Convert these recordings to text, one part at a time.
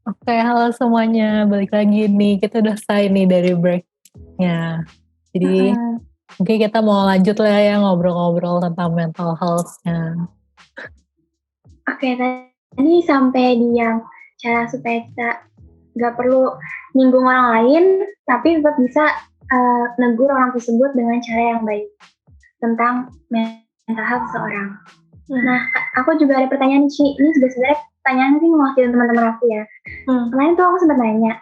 Oke, halo semuanya. Balik lagi nih. Kita udah selesai nih dari breaknya. Jadi Heeh. mungkin kita mau lanjut lah ya ngobrol-ngobrol tentang mental health-nya. Oke, tadi sampai di yang cara supaya kita nggak perlu nyinggung orang lain, tapi tetap bisa negur orang tersebut dengan cara yang baik tentang mental health seseorang. Nah, aku juga ada pertanyaan Ci. Ini juga sebenarnya pertanyaan sih mewakili teman-teman aku ya. Kemarin tuh aku sempat nanya,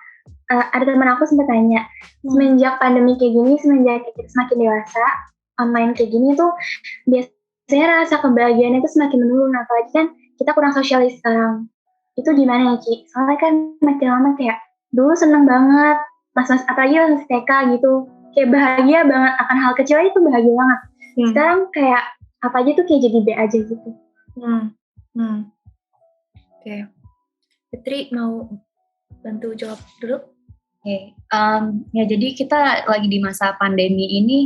ada teman aku sempat tanya, semenjak pandemi kayak gini, semenjak kita semakin dewasa, online kayak gini tuh biasanya rasa kebahagiaan itu semakin menurun, apalagi kan kita kurang sosialis sekarang. Itu gimana ya Ci? Soalnya kan makin lama kayak dulu seneng banget, mas-mas apalagi pas TK gitu, kayak bahagia banget akan hal kecil aja tuh bahagia banget. Sekarang kayak apa aja tuh kayak jadi B aja gitu. Oke. Fitri mau bantu jawab dulu? Oke. Ya jadi kita lagi di masa pandemi ini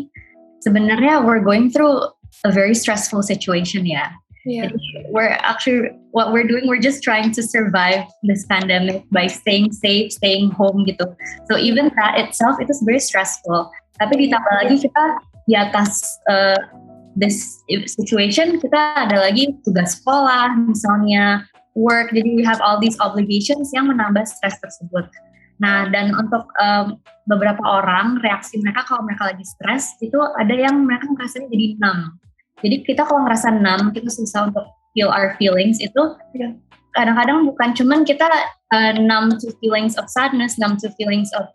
sebenarnya we're going through a very stressful situation ya. Yeah. Jadi what we're doing, we're just trying to survive this pandemic by staying safe, staying home gitu. So even that itself itu very stressful. Tapi ditambah lagi kita di atas this situation, kita ada lagi tugas sekolah misalnya, work, jadi we have all these obligations yang menambah stres tersebut. Nah, dan untuk beberapa orang, reaksi mereka kalau mereka lagi stres, itu ada yang mereka ngerasanya jadi numb. Jadi kita kalau ngerasa numb, kita susah untuk feel our feelings itu, kadang-kadang bukan cuman kita numb to feelings of sadness, numb to feelings of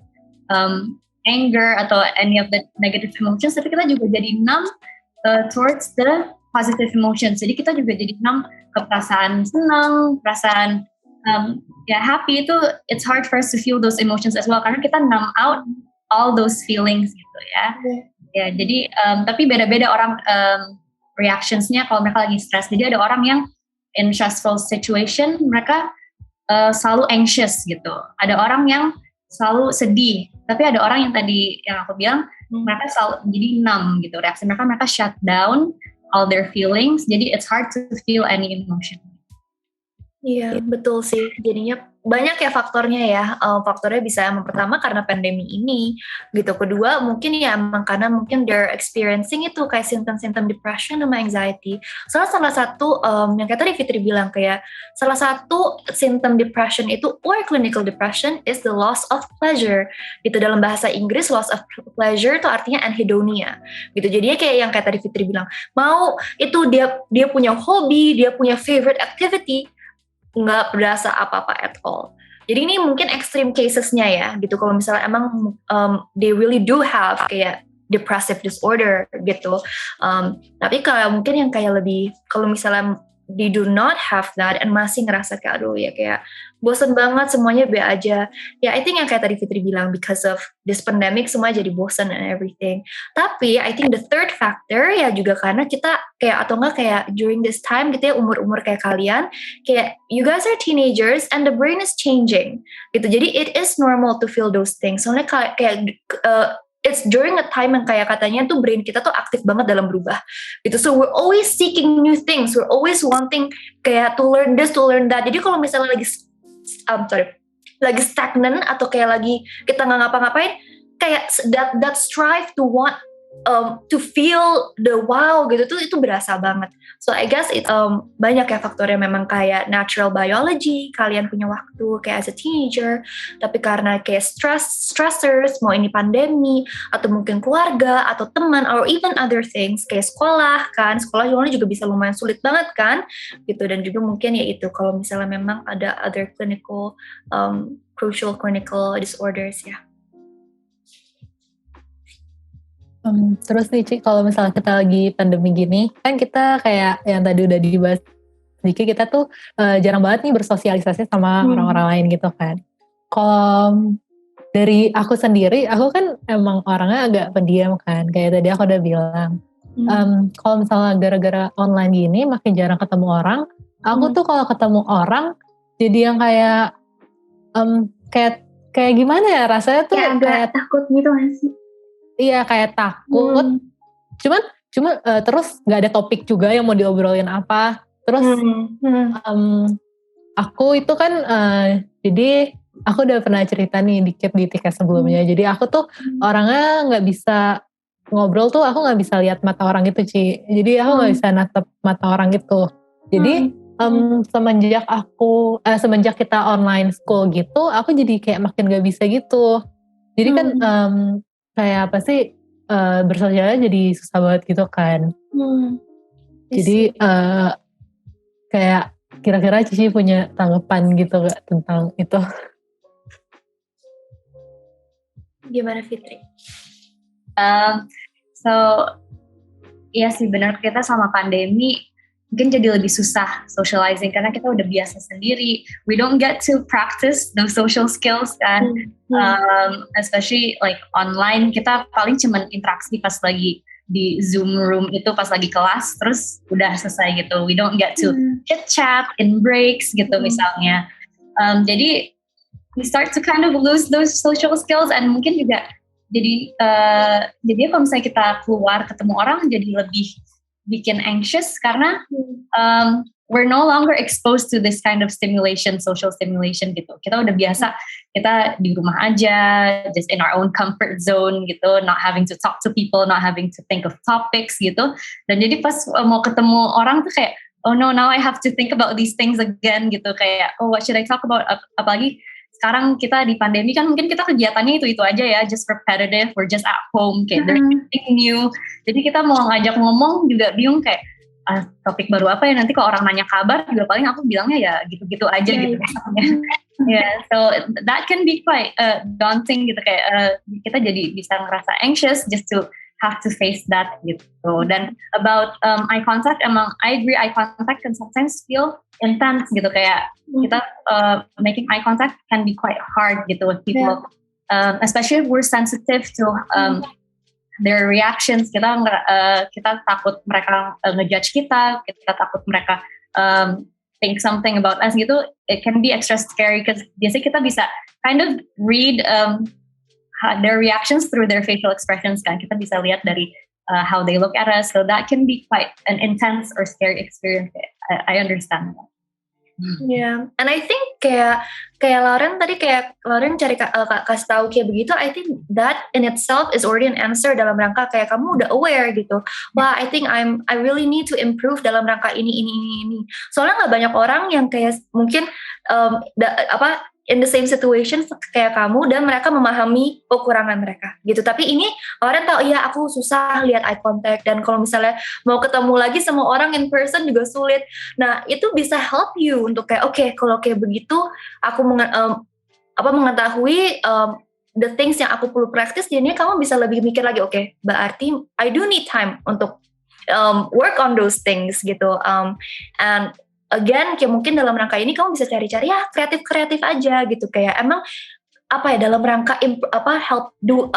anger, atau any of the negative emotions, tapi kita juga jadi numb towards the positive emotions. Jadi kita juga jadi numb ke perasaan senang, perasaan happy itu, it's hard for us to feel those emotions as well karena kita numb out all those feelings gitu ya. Ya jadi tapi beda-beda orang reactionsnya kalau mereka lagi stress. Jadi ada orang yang in stressful situation mereka selalu anxious gitu. Ada orang yang selalu sedih. Tapi ada orang yang tadi yang aku bilang mereka selalu jadi numb gitu. Reaksi mereka shut down all their feelings. Jadi it's hard to feel any emotion. Iya, betul sih. Jadinya banyak ya faktornya ya. Faktornya bisa yang pertama karena pandemi ini gitu. Kedua mungkin ya emang karena mungkin they're experiencing itu kayak symptom-symptom depression sama anxiety. Salah satu yang kayak tadi Fitri bilang kayak salah satu symptom depression itu or clinical depression is the loss of pleasure. Gitu dalam bahasa Inggris loss of pleasure itu artinya anhedonia. Gitu. Jadinya kayak yang kayak tadi Fitri bilang, mau itu dia punya hobi, dia punya favorite activity, nggak berasa apa-apa at all. Jadi ini mungkin extreme casesnya ya, gitu. Kalau misalnya emang they really do have kayak depressive disorder gitu. Tapi kalau mungkin yang kayak lebih, kalau misalnya they do not have that and masih ngerasa kayak aduh ya kayak bosen banget semuanya be aja. Ya I think yang kayak tadi Fitri bilang because of this pandemic semua jadi bosen and everything. Tapi I think the third factor ya juga karena kita kayak atau enggak kayak during this time gitu ya umur-umur kayak kalian kayak you guys are teenagers and the brain is changing gitu. Jadi it is normal to feel those things. Soalnya kayak it's during a time yang kayak katanya tuh brain kita tuh aktif banget dalam berubah gitu. So we're always seeking new things, we're always wanting kayak to learn this, to learn that. Jadi kalau misalnya lagi stagnan atau kayak lagi kita nggak ngapa-ngapain, kayak that strive to want to feel the wow gitu tuh itu berasa banget. So I guess banyak ya faktornya memang kayak natural biology, kalian punya waktu kayak as a teenager, tapi karena kayak stressors, mau ini pandemi, atau mungkin keluarga, atau teman, or even other things, kayak sekolah juga bisa lumayan sulit banget kan, gitu. Dan juga mungkin ya itu, kalau misalnya memang ada other clinical, crucial clinical disorders ya. Terus nih Ci, kalau misalnya kita lagi pandemi gini, kan kita kayak yang tadi udah dibahas sedikit, kita tuh jarang banget nih bersosialisasi sama orang-orang lain gitu kan. Kalau dari aku sendiri, aku kan emang orangnya agak pendiam kan, kayak tadi aku udah bilang. Kalau misalnya gara-gara online gini, makin jarang ketemu orang, aku tuh kalau ketemu orang, jadi yang kayak gimana ya, rasanya tuh kayak takut gitu gak sih? Iya kayak takut, cuman terus nggak ada topik juga yang mau diobrolin apa. Terus aku itu kan Jadi aku udah pernah cerita nih dikit di tiket sebelumnya. Jadi aku tuh orangnya nggak bisa ngobrol tuh, aku nggak bisa lihat mata orang gitu, Ci. Jadi aku nggak bisa natap mata orang gitu. Jadi semenjak kita online school gitu, aku jadi kayak makin nggak bisa gitu. Jadi kan kayak apa sih, bersosialnya jadi susah banget gitu kan. Jadi kayak kira-kira Cici punya tanggapan gitu gak tentang itu? Gimana Fitri? So iya sih benar, kita sama pandemi mungkin jadi lebih susah socializing karena kita udah biasa sendiri. We don't get to practice those social skills kan. Especially like online, kita paling cuman interaksi pas lagi di Zoom room itu pas lagi kelas, terus udah selesai gitu. We don't get to chit chat in breaks gitu misalnya. Jadi we start to kind of lose those social skills, and mungkin juga jadi kalau misalnya kita keluar ketemu orang jadi lebih bikin anxious karena we're no longer exposed to this kind of stimulation, social stimulation gitu. Kita udah biasa, kita di rumah aja, just in our own comfort zone gitu, not having to talk to people, not having to think of topics gitu. Dan jadi pas mau ketemu orang tuh kayak, oh no, now I have to think about these things again gitu. Kayak, oh what should I talk about? Apalagi sekarang kita di pandemi kan mungkin kita kegiatannya itu aja ya, just repetitive, we're just at home, kayak there's nothing new. Jadi kita mau ngajak ngomong juga bingung kayak, topik baru apa ya, nanti kalau orang nanya kabar juga paling aku bilangnya ya gitu-gitu aja gitu. So that can be quite daunting gitu, kayak kita jadi bisa ngerasa anxious just to have to face that gitu. Dan about eye contact, emang I agree, eye contact can sometimes feel intense gitu, kayak kita making eye contact can be quite hard gitu with people, especially if we're sensitive to their reactions. Kita takut mereka ngejudge kita takut mereka think something about us gitu. It can be extra scary because biasanya kita bisa kind of read their reactions through their facial expressions kan. Kita bisa lihat dari how they look at us, so that can be quite an intense or scary experience. I understand that. Yeah, and I think kayak Lauren tadi, kayak Lauren cari kasih tahu kayak begitu, I think that in itself is already an answer dalam rangka kayak kamu udah aware gitu. Wah, I think I really need to improve dalam rangka ini. Soalnya nggak banyak orang yang kayak mungkin in the same situation kayak kamu dan mereka memahami kekurangan mereka gitu. Tapi ini orang tahu, ya aku susah lihat eye contact, dan kalau misalnya mau ketemu lagi sama orang in person juga sulit. Nah, itu bisa help you untuk kayak okay, kalau kayak begitu aku mengetahui the things yang aku perlu practice. Jadinya kamu bisa lebih mikir lagi, okay, berarti I do need time untuk work on those things gitu. And again, kayak mungkin dalam rangka ini kamu bisa cari-cari ya kreatif aja gitu, kayak emang dalam rangka help do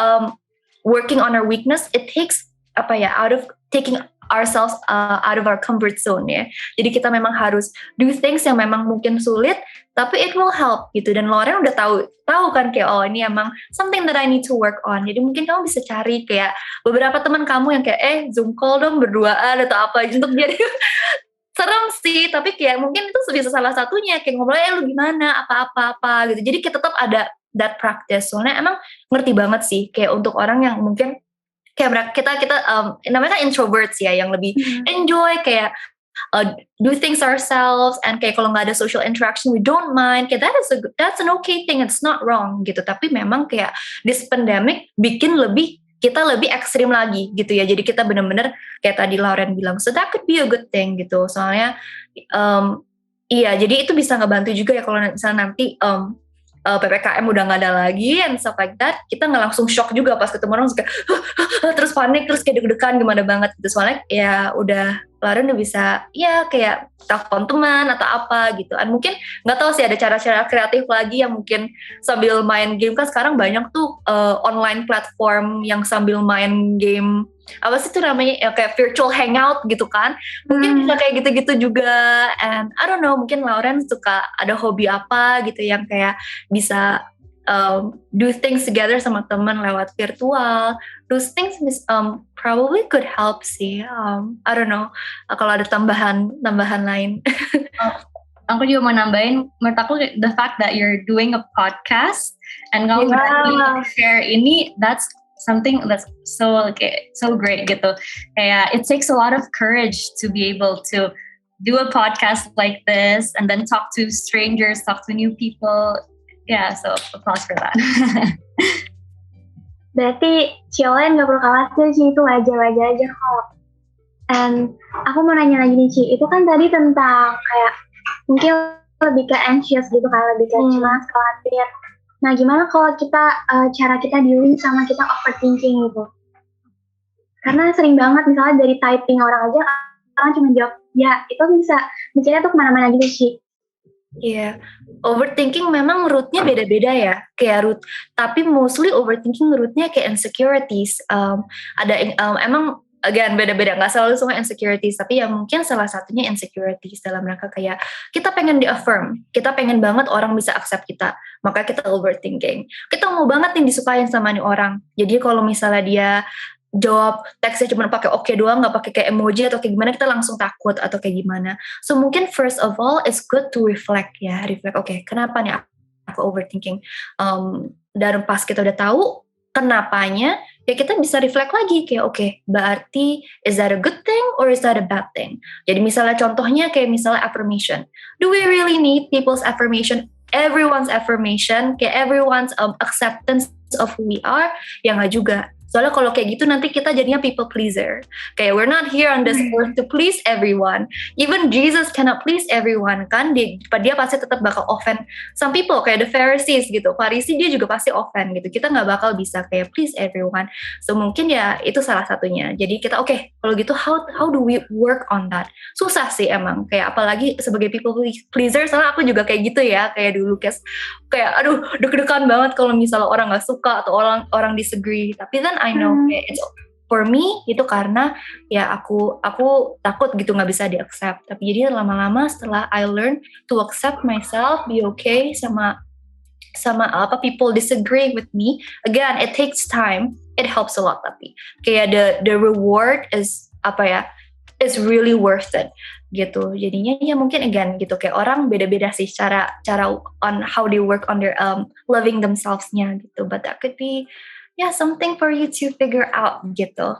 working on our weakness. It takes out of taking ourselves out of our comfort zone ya. Jadi kita memang harus do things yang memang mungkin sulit, tapi it will help gitu. Dan Lauren udah tahu kan kayak, oh ini emang something that I need to work on. Jadi mungkin kamu bisa cari kayak beberapa teman kamu yang kayak Zoom call dong berduaan atau apa untuk jadi serem sih, tapi kayak mungkin itu bisa salah satunya, kayak ngobrol, lu gimana, apa gitu. Jadi kita tetap ada that practice. Soalnya emang ngerti banget sih, kayak untuk orang yang mungkin kayak kita namanya kan introverts ya, yang lebih enjoy kayak do things ourselves, and kayak kalau nggak ada social interaction we don't mind, kayak that's an okay thing, it's not wrong gitu. Tapi memang kayak this pandemic bikin kita lebih ekstrim lagi gitu ya. Jadi kita benar-benar kayak tadi Lauren bilang, so that could be a good thing gitu. Soalnya iya, jadi itu bisa ngebantu juga ya kalau misalnya nanti PPKM udah nggak ada lagi and stuff like that, kita nggak langsung shock juga pas ketemu orang terus panik, terus kayak deg-degan gimana banget gitu. Soalnya ya udah Lauren udah bisa ya kayak telepon teman atau apa gitu. Dan mungkin nggak tahu sih ada cara-cara kreatif lagi yang mungkin sambil main game, kan sekarang banyak tuh online platform yang sambil main game, apa sih itu namanya ya, kayak virtual hangout gitu kan. Mungkin bisa kayak gitu-gitu juga. And I don't know, mungkin Lauren suka ada hobi apa gitu yang kayak bisa do things together sama teman lewat virtual. Those things probably could help sih. I don't know kalau ada tambahan lain. aku juga mau nambahin, menurut aku the fact that you're doing a podcast and kamu berani share ini, that's something that's so great gitu. Kayak it takes a lot of courage to be able to do a podcast like this and then talk to strangers, talk to new people. Yeah, so applause for that. Berarti Ciolen gak perlu khawatir sih, itu wajar-wajar aja kok. And aku mau nanya lagi nih Ci, itu kan tadi tentang kayak mungkin lebih ke anxious gitu kan, lebih ke cemas, khawatir. Nah gimana kalau kita, cara kita dealing sama kita overthinking gitu? Karena sering banget misalnya dari typing orang aja, orang cuma jawab, ya itu bisa mikirnya tuh kemana-mana gitu sih. Iya, overthinking memang rootnya beda-beda ya, kayak root. Tapi mostly overthinking rootnya kayak insecurities. Emang again beda-beda, nggak selalu semua insecurities, tapi ya mungkin salah satunya insecurities dalam rangka kayak kita pengen di-affirm, kita pengen banget orang bisa accept kita, maka kita overthinking. Kita mau banget nih disukain sama nih orang, jadi kalau misalnya dia jawab teksnya cuma pakai oke doang, nggak pakai kayak emoji atau kayak gimana, kita langsung takut atau kayak gimana. So mungkin first of all it's good to reflect, oke, kenapa nih aku overthinking, dan pas kita udah tahu kenapanya, ya kita bisa reflect lagi kayak oke, berarti is that a good thing or is that a bad thing? Jadi misalnya contohnya kayak misalnya affirmation, do we really need people's affirmation, everyone's affirmation, kayak everyone's acceptance of who we are? Ya nggak juga. Soalnya kalau kayak gitu nanti kita jadinya people pleaser. Kayak we're not here on this earth to please everyone. Even Jesus cannot please everyone kan. Dia pasti tetap bakal offend some people. Kayak the Pharisees gitu. Farisi dia juga pasti offend gitu. Kita gak bakal bisa kayak please everyone. So mungkin ya itu salah satunya. Jadi kita oke, kalau gitu how do we work on that? Susah sih emang. Kayak apalagi sebagai people pleaser. Soalnya aku juga kayak gitu ya. Kayak dulu kayak aduh deg-degan banget kalau misalnya orang gak suka atau orang disagree. Tapi then I know it's for me itu karena ya aku takut gitu nggak bisa di-accept. Tapi jadi lama-lama setelah I learn to accept myself, be okay sama apa people disagree with me. Again, it takes time. It helps a lot tapi kayak the reward is is really worth it gitu. Jadinya ya mungkin again gitu kayak orang beda-beda sih cara on how they work on their loving themselves-nya gitu. But that could be something for you to figure out gitu.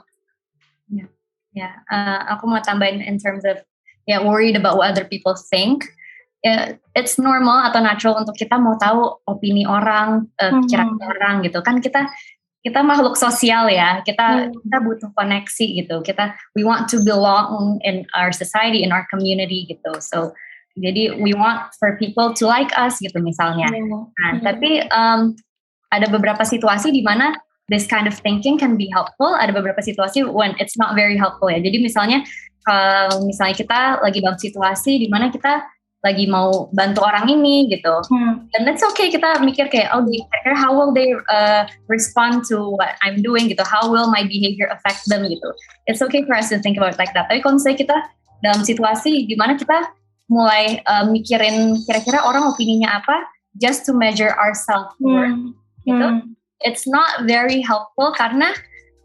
Aku mau tambahin in terms of worried about what other people think. It's normal atau natural untuk kita mau tahu opini orang, pikiran orang gitu kan. Kita makhluk sosial ya. Kita butuh koneksi gitu. We want to belong in our society, in our community gitu. So jadi we want for people to like us gitu misalnya. Nah, tapi ada beberapa situasi di mana this kind of thinking can be helpful. Ada beberapa situasi when it's not very helpful ya. Jadi misalnya kita lagi dalam situasi di mana kita lagi mau bantu orang ini gitu. And that's okay, kita mikir kayak how will they respond to what I'm doing gitu. How will my behavior affect them gitu. It's okay for us to think about it like that. Tapi kalau misalnya kita dalam situasi di mana kita mulai mikirin kira-kira orang opininya apa just to measure our self-worth gitu. It's not very helpful karena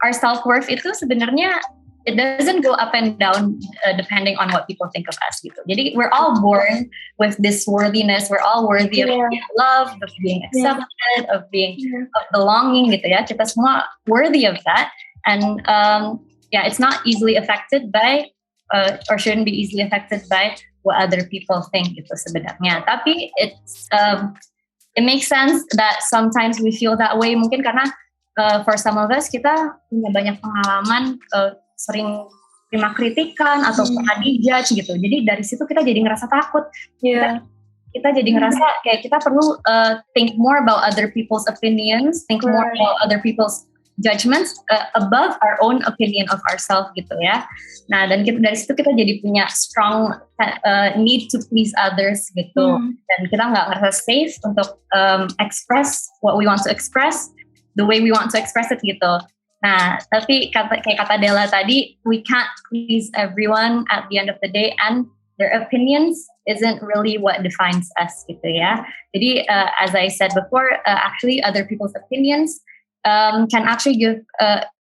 our self-worth itu sebenarnya it doesn't go up and down depending on what people think of us gitu. Jadi we're all born with this worthiness. We're all worthy of being loved, of being accepted, of belonging gitu ya. Kita semua worthy of that. And it's not easily affected by or shouldn't be easily affected by what other people think gitu sebenarnya. Tapi it makes sense that sometimes we feel that way. Mungkin karena for some of us kita punya banyak pengalaman sering terima kritikan atau pernah dijudge gitu. Jadi dari situ kita jadi ngerasa takut. Kita jadi ngerasa kayak kita perlu think more about other people's opinions, think more about other people's judgments above our own opinion of ourselves gitu ya. Nah dan dari situ kita jadi punya strong need to please others gitu. Dan kita nggak ngerasa safe untuk express what we want to express the way we want to express it gitu. Nah tapi kayak kata Della tadi, we can't please everyone at the end of the day and their opinions isn't really what defines us gitu ya. Jadi as I said before, actually other people's opinions can actually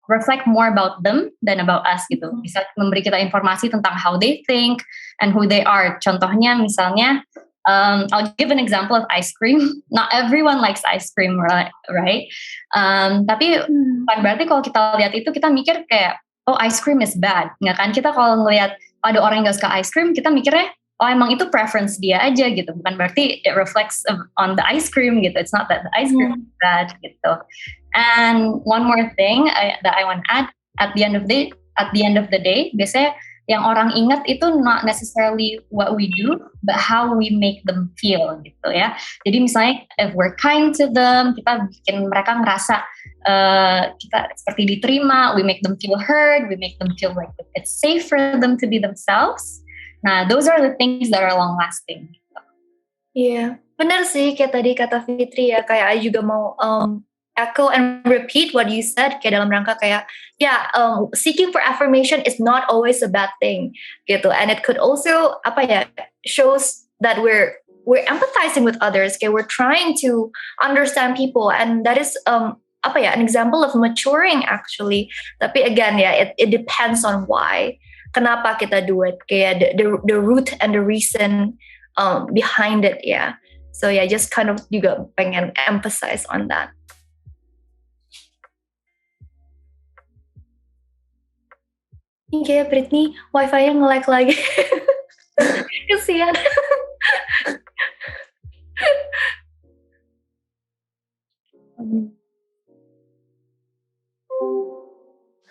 reflect more about them than about us gitu. Bisa memberi kita informasi tentang how they think and who they are. Contohnya misalnya I'll give an example of ice cream. Not everyone likes ice cream, right? Tapi bukan berarti kalau kita lihat itu kita mikir kayak, oh ice cream is bad. Nggak kan? Kita kalau ngelihat ada orang yang gak suka ice cream, kita mikirnya, oh emang itu preference dia aja gitu. Bukan berarti it reflects on the ice cream gitu. It's not that the ice cream is bad gitu. And one more thing that I want to add, at the end of the day, biasanya yang orang ingat itu not necessarily what we do, but how we make them feel gitu ya. Jadi misalnya if we're kind to them, kita bikin mereka ngerasa kita seperti diterima, we make them feel heard, we make them feel like it's safe for them to be themselves. Nah, those are the things that are long lasting. Iya, benar sih kayak tadi kata Fitri ya, kayak I juga mau echo and repeat what you said, kayak dalam rangka kayak seeking for affirmation is not always a bad thing gitu, and it could also shows that we're empathizing with others, kayak we're trying to understand people, and that is an example of maturing actually. Tapi again it depends on why, kenapa kita do it, kayak the root and the reason behind it ya. So just kind of juga pengen emphasize on that. Ini kayak Britney wifi-nya nge-lag lagi. Kesian.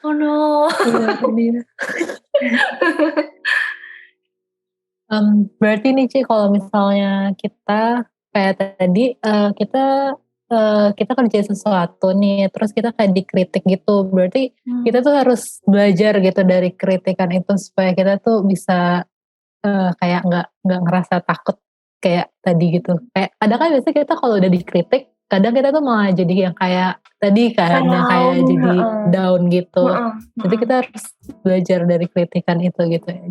Oh no. Berarti nih Ci, kalau misalnya kita kayak tadi kita kerjain sesuatu nih, terus kita kayak dikritik gitu, berarti kita tuh harus belajar gitu dari kritikan itu supaya kita tuh bisa kayak nggak ngerasa takut kayak tadi gitu. Kayak kadang kan biasanya kita kalau udah dikritik, kadang kita tuh malah jadi yang kayak tadi kan, yang kayak jadi down gitu. Jadi kita harus belajar dari kritikan itu gitu ya.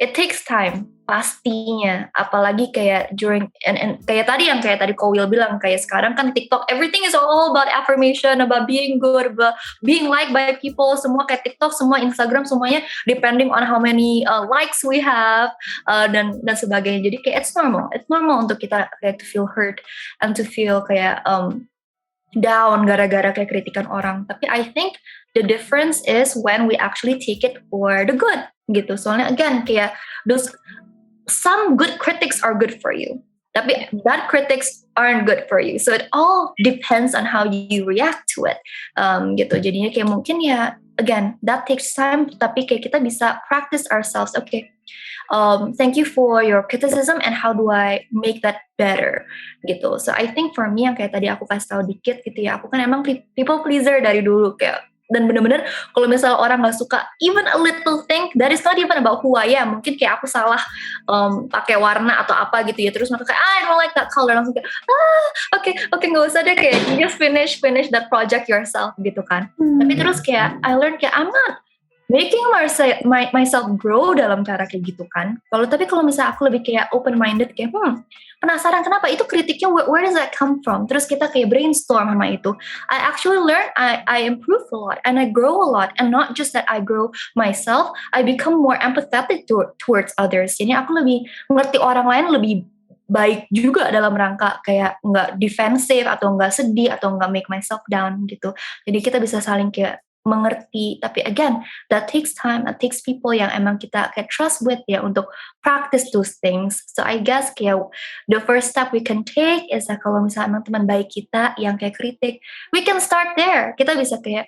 It takes time pastinya, apalagi kayak during and kayak tadi Kowil bilang, kayak sekarang kan TikTok everything is all about affirmation, about being good, about being liked by people, semua kayak TikTok, semua Instagram, semuanya depending on how many likes we have dan sebagainya. Jadi kayak it's normal untuk kita kayak to feel hurt and to feel kayak down gara-gara kayak kritikan orang. Tapi I think the difference is when we actually take it for the good gitu. Soalnya again kayak some good critics are good for you, tapi bad critics aren't good for you. So it all depends on how you react to it gitu. Jadinya kayak mungkin again that takes time, tapi kayak kita bisa practice ourselves. Okay, thank you for your criticism and how do I make that better gitu. So I think for me yang kayak tadi aku kasih tahu dikit gitu ya, aku kan emang people pleaser dari dulu kayak, dan bener-bener kalau misalnya orang nggak suka even a little thing, that is not even about who I am. Mungkin kayak aku salah pakai warna atau apa gitu ya, terus mereka kayak I don't like that color, langsung kayak okay nggak usah deh, kayak you just finish that project yourself gitu kan. Tapi terus kayak I learn kayak I'm not making myself grow dalam cara kayak gitu kan. Tapi kalau misalnya aku lebih kayak open minded, kayak penasaran kenapa itu kritiknya, where does that come from, terus kita kayak brainstorm sama itu, I actually learn, I improve a lot and I grow a lot, and not just that I grow myself, I become more empathetic towards others. Jadi aku lebih ngerti orang lain lebih baik juga dalam rangka kayak nggak defensive atau nggak sedih atau nggak make myself down gitu. Jadi kita bisa saling kayak mengerti. Tapi again, that takes time, that takes people yang emang kita kayak trust with ya untuk practice those things. So I guess kayak the first step we can take is kalau misalnya emang teman baik kita yang kayak kritik, we can start there. Kita bisa kayak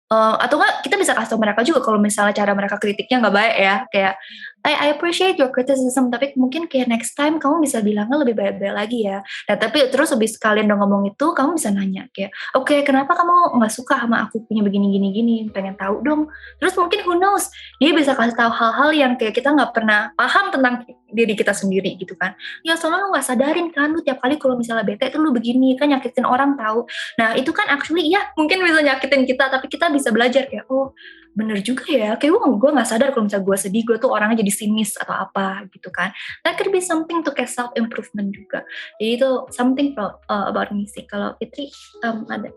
atau enggak kita bisa kasih tau mereka juga kalau misalnya cara mereka kritiknya nggak baik ya, kayak I appreciate your criticism, tapi mungkin kayak next time kamu bisa bilangnya lebih baik-baik lagi ya. Nah tapi terus habis kalian udah ngomong itu, kamu bisa nanya kayak okay, kenapa kamu nggak suka sama aku punya begini, pengen tahu dong. Terus mungkin who knows, dia bisa kasih tahu hal-hal yang kayak kita nggak pernah paham tentang diri kita sendiri gitu kan. Ya soalnya lu nggak sadarin kan, lu tiap kali kalau misalnya bete itu lu begini kan, nyakitin orang tahu. Nah itu kan actually ya mungkin bisa nyakitin kita, tapi kita bisa belajar kayak oh bener juga ya, kayak gue nggak sadar kalau misalnya gue sedih, gue tuh orangnya jadi sinis atau apa gitu kan. That could be something to kayak self improvement juga. Jadi itu something about me sih. Kalau Fitri ada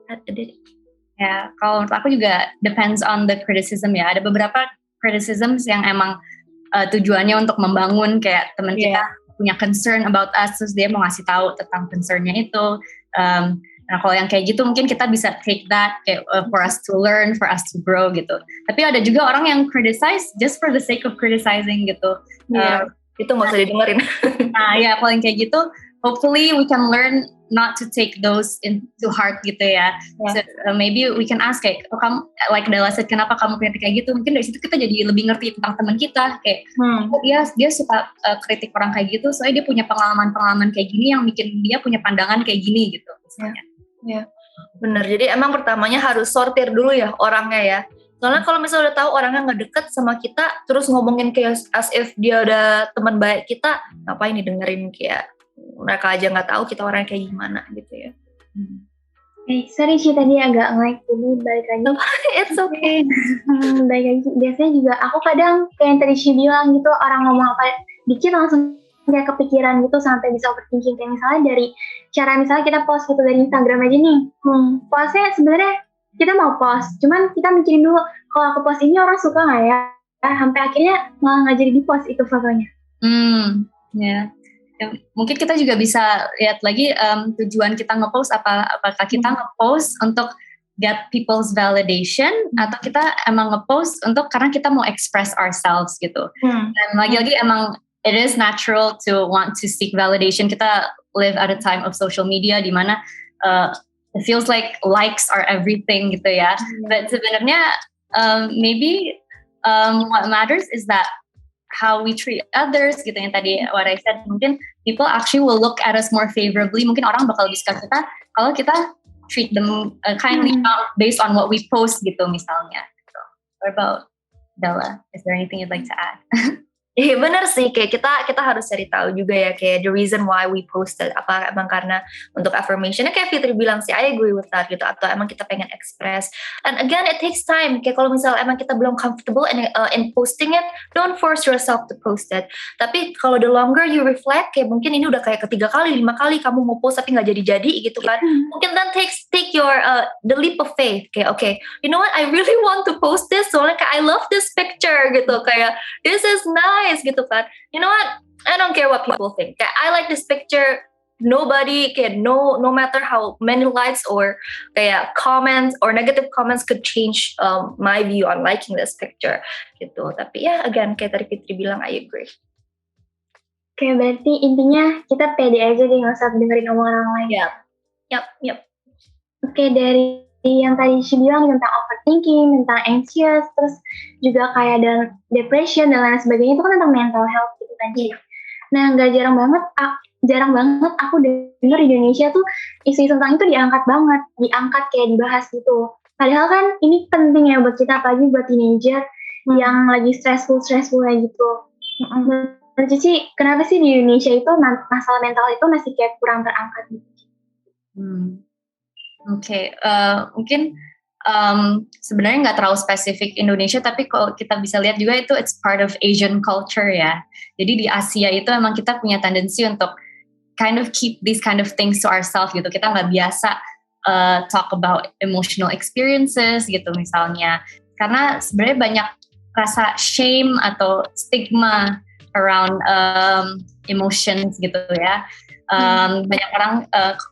ya, kalau menurut aku juga depends on the criticism ya. Ada beberapa criticisms yang emang tujuannya untuk membangun, kayak teman kita punya concern about us, terus dia mau ngasih tahu tentang concernnya itu. Nah kalau yang kayak gitu mungkin kita bisa take that kayak for us to learn, for us to grow gitu. Tapi ada juga orang yang criticize just for the sake of criticizing gitu. Itu nggak usah didengerin. Nah ya kalau yang kayak gitu, hopefully we can learn not to take those into heart gitu ya. So, maybe we can ask kayak, kamu like Della said, kenapa kamu kritik kayak gitu? Mungkin dari situ kita jadi lebih ngerti tentang teman kita. Kayak dia suka kritik orang kayak gitu, soalnya dia punya pengalaman kayak gini yang bikin dia punya pandangan kayak gini gitu. Ya, benar. Jadi emang pertamanya harus sortir dulu ya orangnya ya. Soalnya kalau misalnya udah tahu orangnya nggak deket sama kita, terus ngomongin kayak as if dia udah teman baik kita, ngapain didengerin kayak mereka aja nggak tahu kita orangnya kayak gimana gitu ya. Sorry sih tadi agak nge-lag, jadi balik lagi. It's okay. Balik lagi. Biasanya juga aku kadang kayak yang tadi Shi bilang gitu, orang ngomong apa dikit langsung kayak kepikiran gitu sampai bisa overthinking. Kayak misalnya dari cara misalnya kita post gitu dari Instagram aja nih. Postnya sebenarnya kita mau post, cuman kita mikirin dulu kalau aku post ini orang suka nggak ya? Sampai akhirnya malah nggak jadi di post itu fotonya. Mungkin kita juga bisa lihat lagi tujuan kita ngepost apakah kita ngepost untuk get people's validation atau kita emang ngepost untuk karena kita mau express ourselves gitu. Dan lagi-lagi emang it is natural to want to seek validation. Kita live at a time of social media di mana it feels like likes are everything gitu ya. But sebenarnya maybe what matters is that how we treat others gitu, yang tadi what I said, mungkin people actually will look at us more favorably. Mungkin orang bakal lebih suka kita kalau kita treat them kindly based on what we post gitu misalnya. So, what about Della? Is there anything you'd like to add? Iya benar sih, kayak kita harus cari tahu juga ya kayak the reason why we posted, apa emang karena untuk affirmationnya kayak Fitri bilang sih, I agree with that gitu, atau emang kita pengen express. And again it takes time, kayak kalau misalnya emang kita belum comfortable in posting it, don't force yourself to post it. Tapi kalau the longer you reflect, kayak mungkin ini udah kayak ketiga kali, 5 kali kamu mau post tapi nggak jadi gitu kan, mungkin then take your the leap of faith, kayak okay, you know what, I really want to post this, soalnya kayak I love this picture gitu, kayak this is nice gitu kan. You know what? I don't care what people think. Kayak, I like this picture. Nobody can no matter how many likes or kayak comments or negative comments could change my view on liking this picture gitu. Tapi ya again kayak tadi Fitri bilang, I agree. Oke, berarti intinya kita pede aja deh, nggak usah dengerin omongan orang lain. Yap. Oke, dari yang tadi Shi bilang tentang overthinking, tentang anxious, terus juga kayak dan depression dan lain sebagainya, itu kan tentang mental health gitu kan. Nah, jarang banget aku dengar di Indonesia tuh isu-isu tentang itu diangkat kayak dibahas gitu. Padahal kan ini penting ya buat kita, apalagi buat teenager yang lagi stressful kayak gitu. Menurut Cici, kenapa sih di Indonesia itu masalah mental itu masih kayak kurang terangkat gitu? Mungkin sebenarnya nggak terlalu spesifik Indonesia, tapi kalau kita bisa lihat juga itu it's part of Asian culture ya. Jadi di Asia itu emang kita punya tendensi untuk kind of keep these kind of things to ourselves gitu. Kita nggak biasa talk about emotional experiences gitu misalnya. Karena sebenarnya banyak rasa shame atau stigma around emotions gitu ya. Banyak orang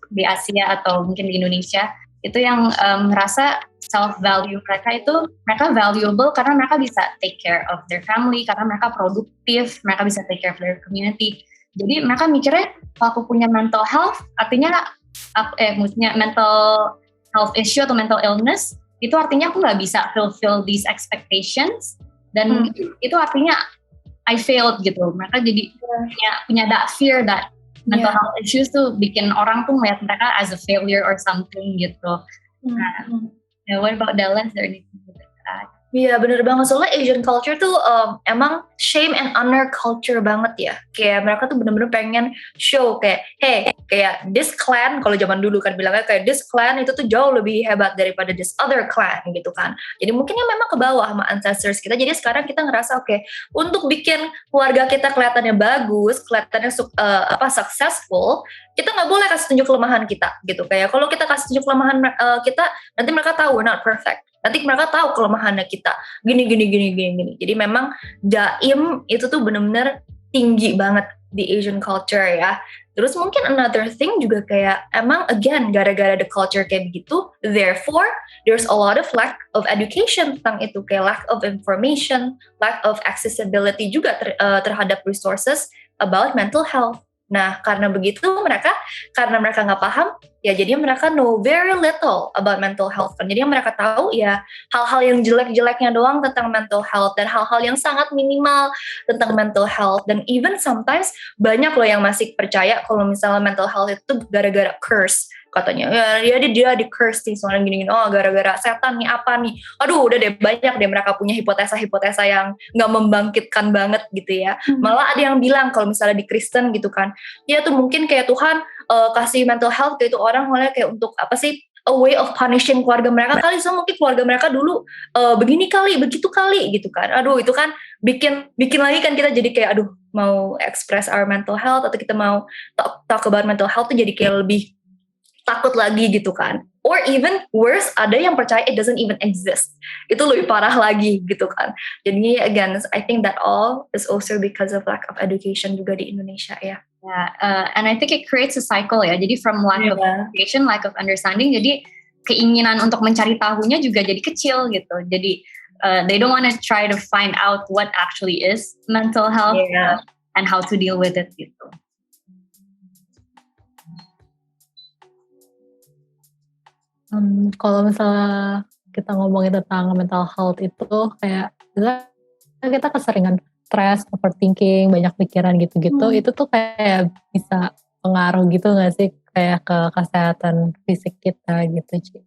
di Asia atau mungkin di Indonesia itu yang merasa self-value mereka valuable karena mereka bisa take care of their family, karena mereka produktif, mereka bisa take care of their community. Jadi mereka mikirnya kalau aku punya mental health, artinya maksudnya mental health issue atau mental illness, itu artinya aku nggak bisa fulfill these expectations, dan itu artinya I failed gitu. Mereka jadi punya that fear that mental health issues tuh bikin orang tuh melihat mereka as a failure or something gitu. What about Della? Is there anything to add? Iya bener banget, soalnya Asian culture tuh emang shame and honor culture banget ya. Kayak mereka tuh bener-bener pengen show kayak, hey, kayak this clan, kalau zaman dulu kan bilangnya kayak this clan itu tuh jauh lebih hebat daripada this other clan gitu kan. Jadi mungkinnya memang ke bawah sama ancestors kita. Jadi sekarang kita ngerasa okay, untuk bikin keluarga kita kelihatannya bagus, kelihatannya successful, kita nggak boleh kasih tunjuk kelemahan kita gitu. Kayak kalau kita kasih tunjuk kelemahan kita, nanti mereka tahu we're not perfect. Nanti mereka tahu kelemahannya kita gini. Jadi memang jaim itu tuh benar-benar tinggi banget di Asian culture ya. Terus mungkin another thing juga kayak emang again gara-gara the culture kayak begitu, therefore there's a lot of lack of education tentang itu, kayak lack of information, lack of accessibility juga terhadap resources about mental health. Nah, karena mereka nggak paham, ya jadi mereka know very little about mental health. Jadi mereka tahu ya hal-hal yang jelek-jeleknya doang tentang mental health dan hal-hal yang sangat minimal tentang mental health. Dan even sometimes banyak loh yang masih percaya kalau misalnya mental health itu gara-gara curse. Katanya, ya dia di curse nih, soalnya gini-gini, oh gara-gara setan nih, apa nih. Aduh, udah deh, banyak deh mereka punya hipotesa-hipotesa yang gak membangkitkan banget gitu ya. Malah ada yang bilang, kalau misalnya di Kristen gitu kan, ya tuh mungkin kayak Tuhan kasih mental health ke itu orang, mulai kayak untuk apa sih, a way of punishing keluarga mereka kali, so mungkin keluarga mereka dulu begini kali, begitu kali gitu kan. Aduh, itu kan bikin lagi kan kita jadi kayak, aduh, mau express our mental health, atau kita mau talk about mental health tuh jadi kayak lebih takut lagi gitu kan. Or even worse, ada yang percaya it doesn't even exist. Itu lebih parah lagi gitu kan. Jadi again, I think that all is also because of lack of education juga di Indonesia ya. And I think it creates a cycle ya. Jadi from lack of education, lack of understanding, jadi keinginan untuk mencari tahunya juga jadi kecil gitu. Jadi they don't want to try to find out what actually is mental health and how to deal with it gitu. Kalau misalnya kita ngomongin tentang mental health itu kayak kita keseringan stres, overthinking, banyak pikiran gitu-gitu, itu tuh kayak bisa pengaruh gitu nggak sih kayak ke kesehatan fisik kita gitu, Ci?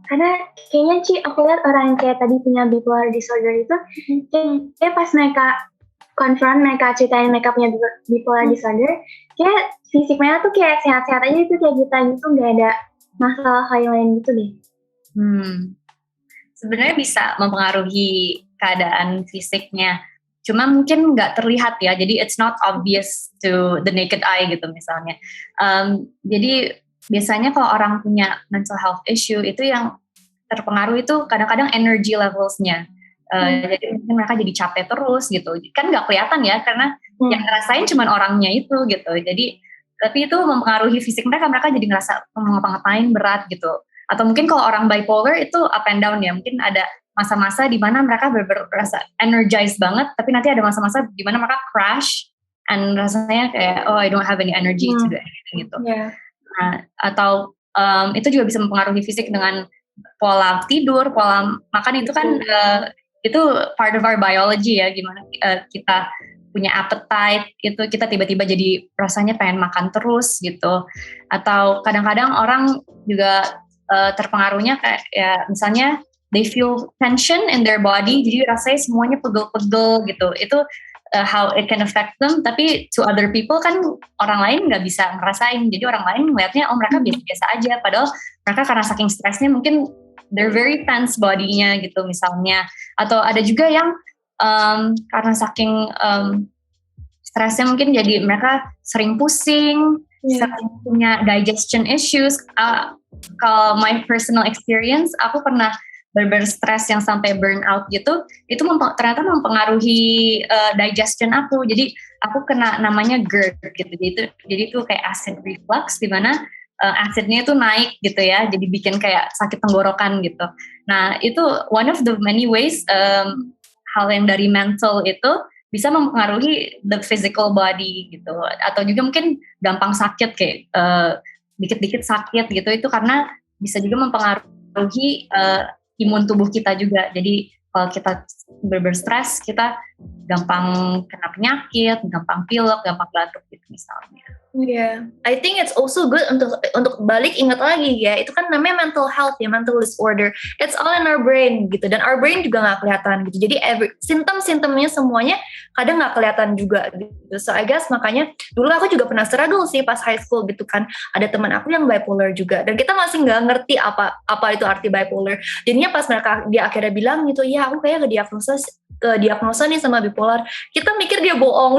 Karena kayaknya Ci, aku lihat orang yang kayak tadi punya bipolar disorder itu, kayak pas mereka confront, mereka ceritain mereka punya bipolar disorder, kayak fisik mereka tuh kayak sehat-sehat aja itu, kayak kita gitu, nggak ada masalah lain gitu deh. Sebenarnya bisa mempengaruhi keadaan fisiknya, cuma mungkin nggak terlihat ya, jadi it's not obvious to the naked eye gitu misalnya. Jadi biasanya kalau orang punya mental health issue itu yang terpengaruh itu kadang-kadang energy levels-nya. Jadi mungkin mereka jadi capek terus gitu, kan nggak kelihatan ya karena yang ngerasain cuma orangnya itu gitu. Jadi tapi itu mempengaruhi fisik mereka jadi ngerasa mau ngapa-ngapain berat gitu. Atau mungkin kalau orang bipolar itu up and down ya, mungkin ada masa-masa di mana mereka berasa energized banget, tapi nanti ada masa-masa di mana mereka crash and rasanya kayak I don't have any energy to do anything gitu. Nah, atau itu juga bisa mempengaruhi fisik dengan pola tidur, pola makan itu kan itu part of our biology ya, gimana kita punya appetite, itu kita tiba-tiba jadi rasanya pengen makan terus gitu. Atau kadang-kadang orang juga terpengaruhnya kayak ya misalnya they feel tension in their body, jadi rasanya semuanya pegel-pegel gitu. Itu how it can affect them, tapi to other people kan orang lain nggak bisa ngerasain, jadi orang lain melihatnya mereka biasa-biasa aja, padahal mereka karena saking stresnya mungkin they're very tense body-nya gitu misalnya. Atau ada juga yang karena saking stresnya mungkin jadi mereka sering pusing, sering punya digestion issues. Kalau my personal experience, aku pernah berstres yang sampai burnout gitu, itu ternyata mempengaruhi digestion aku. Jadi aku kena namanya GERD gitu. Jadi itu kayak acid reflux, di mana acidnya itu naik gitu ya, jadi bikin kayak sakit tenggorokan gitu. Nah itu one of the many ways hal yang dari mental itu bisa mempengaruhi the physical body gitu. Atau juga mungkin gampang sakit kayak dikit-dikit sakit gitu, itu karena bisa juga mempengaruhi imun tubuh kita juga. Jadi kalau kita berstres, kita gampang kena penyakit, gampang pilek, gampang batuk gitu misalnya. I think it's also good untuk balik ingat lagi ya, itu kan namanya mental health ya, mental disorder. It's all in our brain gitu, dan our brain juga nggak kelihatan gitu. Jadi simptom-simptomnya semuanya kadang nggak kelihatan juga gitu. So I guess makanya dulu aku juga pernah struggle sih pas high school gitu kan. Ada teman aku yang bipolar juga, dan kita masih nggak ngerti apa itu arti bipolar. Jadinya pas dia akhirnya bilang gitu, ya aku kayak diagnosa nih sama bipolar, kita mikir dia bohong.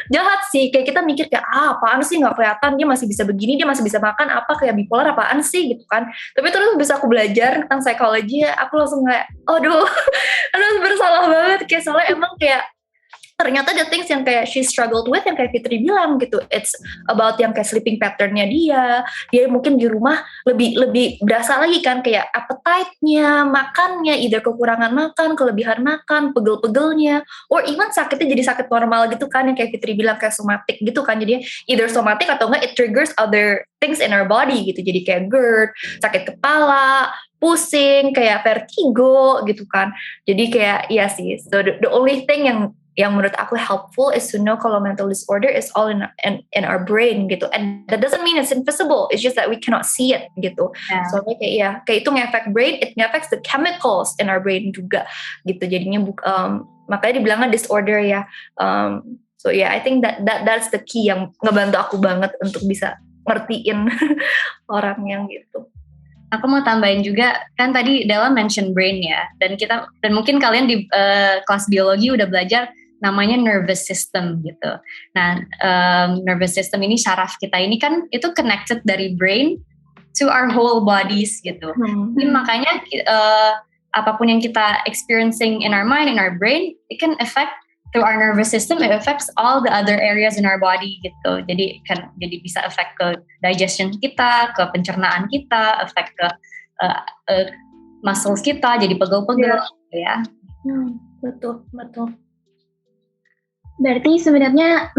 Jahat sih, kayak kita mikir kayak apaan sih, nggak kelihatan, dia masih bisa begini, dia masih bisa makan, apa kayak bipolar apaan sih gitu kan. Tapi terus bisa aku belajar tentang psikologi ya, aku langsung kayak aduh bersalah banget, kayak soalnya emang kayak ternyata the things yang kayak she struggled with, yang kayak Fitri bilang gitu, it's about yang kayak sleeping patternnya dia mungkin di rumah lebih berasa lagi kan, kayak appetite-nya, makannya, either kekurangan makan, kelebihan makan, pegel-pegelnya, or even sakitnya jadi sakit normal gitu kan, yang kayak Fitri bilang kayak somatic gitu kan, jadi either somatic atau enggak it triggers other things in our body gitu, jadi kayak GERD, sakit kepala, pusing, kayak vertigo gitu kan. Jadi kayak iya sih, so the only thing yang menurut aku helpful is to know kalau mental disorder is all in our brain gitu, and that doesn't mean it's invisible, it's just that we cannot see it gitu. Soalnya kayak itu ngefek brain, it ngefects the chemicals in our brain juga gitu, jadinya makanya dibilangnya disorder ya. So yeah, I think that's the key yang ngebantu aku banget untuk bisa ngertiin orang yang gitu. Aku mau tambahin juga, kan tadi Della mention brain ya, dan mungkin kalian di kelas biologi udah belajar namanya nervous system gitu. Nah, nervous system ini, syaraf kita ini kan itu connected dari brain to our whole bodies gitu. Jadi makanya apapun yang kita experiencing in our mind, in our brain, it can affect through our nervous system, it affects all the other areas in our body gitu. Jadi bisa affect ke digestion kita, ke pencernaan kita, affect ke muscles kita, jadi pegel-pegel gitu ya. Betul. Berarti sebenarnya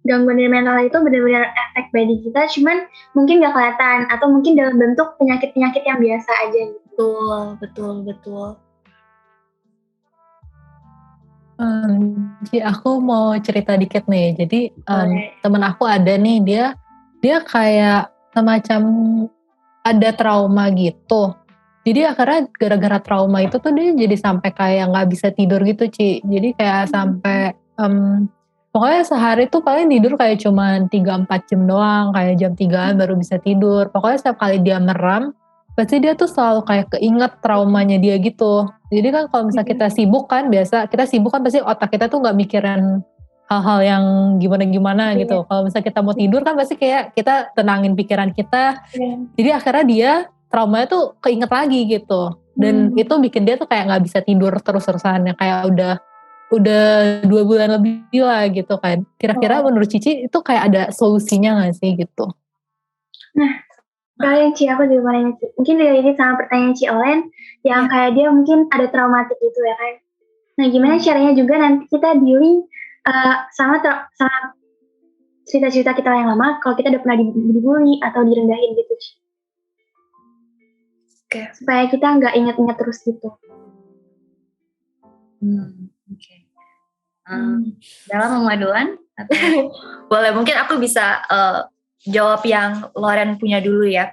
gangguan dari mental health itu benar-benar efek body kita, cuman mungkin gak kelihatan atau mungkin dalam bentuk penyakit-penyakit yang biasa aja gitu. Betul. Aku mau cerita dikit nih. Jadi temen aku ada nih, dia kayak semacam ada trauma gitu. Jadi akhirnya gara-gara trauma itu tuh dia jadi sampai kayak nggak bisa tidur gitu, Ci. Jadi kayak sampai pokoknya sehari tuh paling tidur kayak cuma 3-4 jam doang, kayak jam 3-an baru bisa tidur. Pokoknya setiap kali dia merem, pasti dia tuh selalu kayak keinget traumanya dia gitu. Jadi kan kalau misalnya kita sibuk kan pasti otak kita tuh gak mikirin hal-hal yang gimana-gimana gitu. Kalau misalnya kita mau tidur kan pasti kayak kita tenangin pikiran kita. Jadi akhirnya dia traumanya tuh keinget lagi gitu. Dan itu bikin dia tuh kayak gak bisa tidur terus-terusan. Kayak udah 2 bulan lebih lah gitu kan. Kira-kira menurut Cici itu kayak ada solusinya gak sih gitu? Nah, kalian Ci, aku juga mau nanya Ci. Mungkin related sama pertanyaan Ci Olen, yang kayak dia mungkin ada traumatik gitu ya kan. Nah, gimana caranya juga nanti kita dealing sama cerita-cerita kita yang lama, kalau kita udah pernah dibully atau direndahin gitu Ci. Okay. Supaya kita nggak ingat-ingat terus gitu. Oke. Dalam memaduan? Boleh, mungkin aku bisa jawab yang Loren punya dulu ya,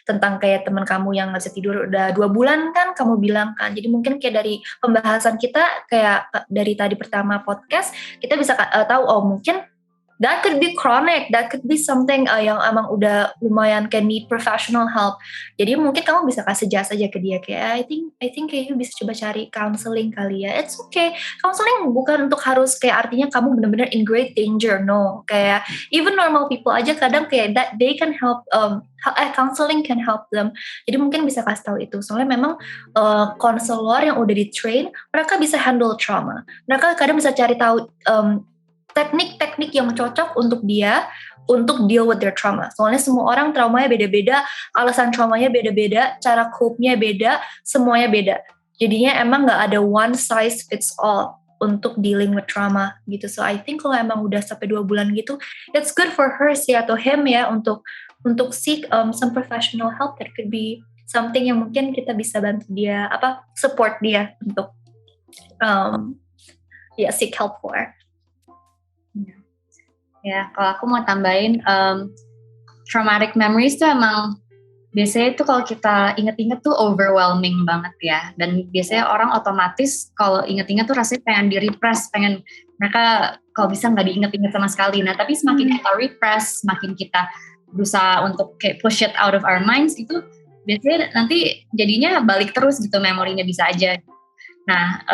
tentang kayak teman kamu yang nggak bisa tidur udah 2 bulan kan kamu bilang kan. Jadi mungkin kayak dari pembahasan kita, kayak dari tadi pertama podcast, kita bisa tahu mungkin that could be chronic, that could be something yang emang udah lumayan can need professional help. Jadi mungkin kamu bisa kasih suggest aja ke dia kayak I think kayak you bisa coba cari counseling kali ya. It's okay. Counseling bukan untuk harus kayak artinya kamu benar-benar in great danger. No, kayak even normal people aja kadang kayak that they can help. Counseling can help them. Jadi mungkin bisa kasih tahu itu. Soalnya memang konselor yang udah di train, mereka bisa handle trauma. Mereka kadang bisa cari tahu teknik-teknik yang cocok untuk dia untuk deal with their trauma. Soalnya semua orang traumanya beda-beda, alasan traumanya beda-beda, cara cope-nya beda, semuanya beda. Jadinya emang nggak ada one size fits all untuk dealing with trauma gitu. So I think kalau emang udah sampai 2 bulan gitu, it's good for her sih atau him ya untuk seek some professional help. That could be something yang mungkin kita bisa bantu dia, support dia untuk seek help for. Ya, kalau aku mau tambahin, traumatic memories tuh emang biasanya tuh kalau kita inget-inget tuh overwhelming banget ya. Dan biasanya orang otomatis kalau inget-inget tuh rasanya pengen di-repress, mereka kalau bisa nggak diinget-inget sama sekali. Nah, tapi semakin kita repress, semakin kita berusaha untuk kayak push it out of our minds, itu biasanya nanti jadinya balik terus gitu, memorinya bisa aja. Nah,